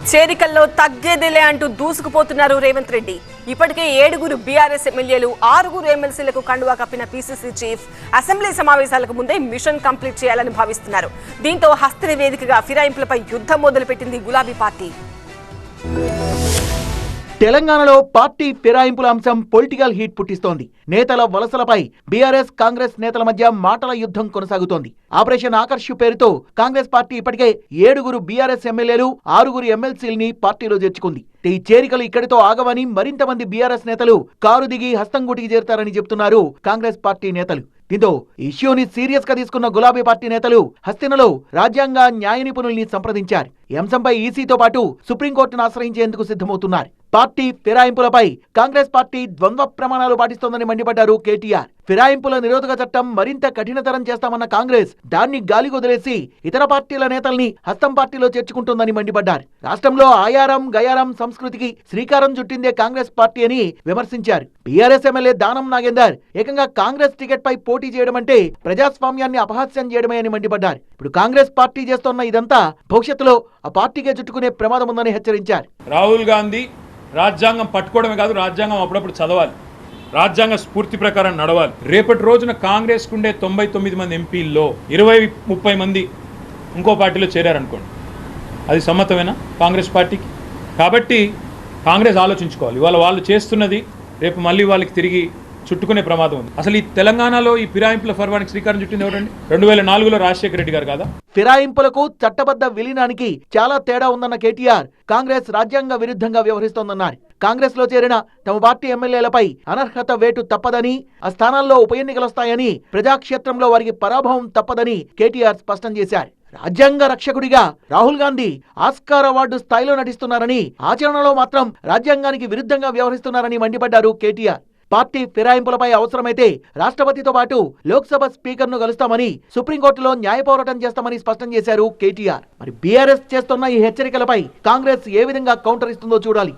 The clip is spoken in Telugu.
చేరికల్లో తగ్గేదిలే అంటూ దూసుకుపోతున్నారు రేవంత్ రెడ్డి. ఇప్పటికే 7 బీఆర్ఎస్ ఎమ్మెల్యేలు 6 ఎమ్మెల్సీలకు కండువా కప్పిన పీసీసీ చీఫ్ అసెంబ్లీ సమావేశాలకు ముందే మిషన్ కంప్లీట్ చేయాలని భావిస్తున్నారు. దీంతో హస్తిని వేదికగా ఫిరాయింపులపై యుద్ధం మొదలుపెట్టింది గులాబీ పార్టీ. తెలంగాణలో పార్టీ ఫిరాయింపుల అంశం పొలిటికల్ హీట్ పుట్టిస్తోంది. నేతల వలసలపై బీఆర్ఎస్ కాంగ్రెస్ నేతల మధ్య మాటల యుద్ధం కొనసాగుతోంది. ఆపరేషన్ ఆకర్ష్ పేరుతో కాంగ్రెస్ పార్టీ ఇప్పటికే 7 బీఆర్ఎస్ ఎమ్మెల్యేలు 6 ఎమ్మెల్సీల్ని పార్టీలో చేర్చుకుంది. ఈ చేరికలు ఇక్కడితో ఆగవని మరింత మంది బీఆర్ఎస్ నేతలు కారు దిగి హస్తంగూటికి చేరతారని చెబుతున్నారు కాంగ్రెస్ పార్టీ నేతలు. దీంతో ఇష్యూని సీరియస్ గా తీసుకున్న గులాబీ పార్టీ నేతలు హస్తినలో రాజ్యాంగ న్యాయ నిపుణుల్ని సంప్రదించారు. ఈ అంశంపై ఈసీతో పాటు సుప్రీంకోర్టును ఆశ్రయించేందుకు సిద్ధమవుతున్నారు. పార్టీ ఫిరాయింపులపై కాంగ్రెస్ పార్టీ ద్వంద్వ ప్రమాణాలు పాటిస్తోందని మండిపడ్డారు కేటీఆర్. ఫిరాయింపుల నిరోధక చట్టం మరింత కఠినతరం చేస్తామన్న కాంగ్రెస్ దాన్ని గాలికొదిలేసి ఇతర పార్టీల నేతల్ని హస్తం పార్టీలో చేర్చుకుంటుందని మండిపడ్డారు. రాష్ట్రంలో ఆయారం గయారం సంస్కృతికి శ్రీకారం చుట్టిందే కాంగ్రెస్ పార్టీ అని విమర్శించారు. బీఆర్ఎస్ ఎమ్మెల్యే దానం నాగేందర్ ఏకంగా కాంగ్రెస్ టికెట్ పై పోటీ చేయడం అంటే ప్రజాస్వామ్యాన్ని అపహాస్యం చేయడమే అని మండిపడ్డారు. ఇప్పుడు కాంగ్రెస్ పార్టీ చేస్తున్న ఇదంతా భవిష్యత్తులో ఆ పార్టీకే చుట్టుకునే ప్రమాదం ఉందని హెచ్చరించారు. రాహుల్ గాంధీ రాజ్యాంగం పట్టుకోవడమే కాదు, రాజ్యాంగం అప్పుడప్పుడు చదవాలి, రాజ్యాంగ స్ఫూర్తి ప్రకారం నడవాలి. రేపటి రోజున కాంగ్రెస్ కుండే 99 మంది ఎంపీల్లో 20-30 మంది ఇంకో పార్టీలో చేరారనుకోండి, అది సమ్మతమేనా కాంగ్రెస్ పార్టీకి? కాబట్టి కాంగ్రెస్ ఆలోచించుకోవాలి. ఇవాళ వాళ్ళు చేస్తున్నది రేపు మళ్ళీ వాళ్ళకి తిరిగి చుట్టుకునే ప్రమాదం ఉంది. అసలు ఈ తెలంగాణలో ఈ ఫిరాయింపుల పర్వానికి శ్రీకారం చుట్టింది ఎవరండి? 2004లో రాజశేఖర రెడ్డి గారు కాదా? ఫిరాయింపులకు చట్టబద్ధ విలీనానికి చాలా తేడా ఉందన్న కేటీఆర్ కాంగ్రెస్ రాజ్యాంగ విరుద్ధంగా వ్యవహరిస్తోందన్నారు. కాంగ్రెస్ లో చేరిన తమ పార్టీ ఎమ్మెల్యేలపై అనర్హత వేటు తప్పదని, ఆ స్థానాల్లో ఉప ఎన్నికలొస్తాయని, ప్రజాక్షేత్రంలో వారికి పరాభవం తప్పదని కేటీఆర్ స్పష్టం చేశారు. రాజ్యాంగ రక్షకుడిగా రాహుల్ గాంధీ ఆస్కార్ అవార్డు స్థాయిలో నటిస్తున్నారని, ఆచరణలో మాత్రం రాజ్యాంగానికి విరుద్ధంగా వ్యవహరిస్తున్నారని మండిపడ్డారు కేటీఆర్. పార్టీ ఫిరాయింపులపై అవసరమైతే రాష్ట్రపతితో పాటు లోక్సభ స్పీకర్ను కలుస్తామని, సుప్రీంకోర్టులో న్యాయ పోరాటం చేస్తామని స్పష్టం చేశారు కేటీఆర్. మరి బీఆర్ఎస్ చేస్తున్న ఈ హెచ్చరికలపై కాంగ్రెస్ ఏ విధంగా కౌంటర్ ఇస్తుందో చూడాలి.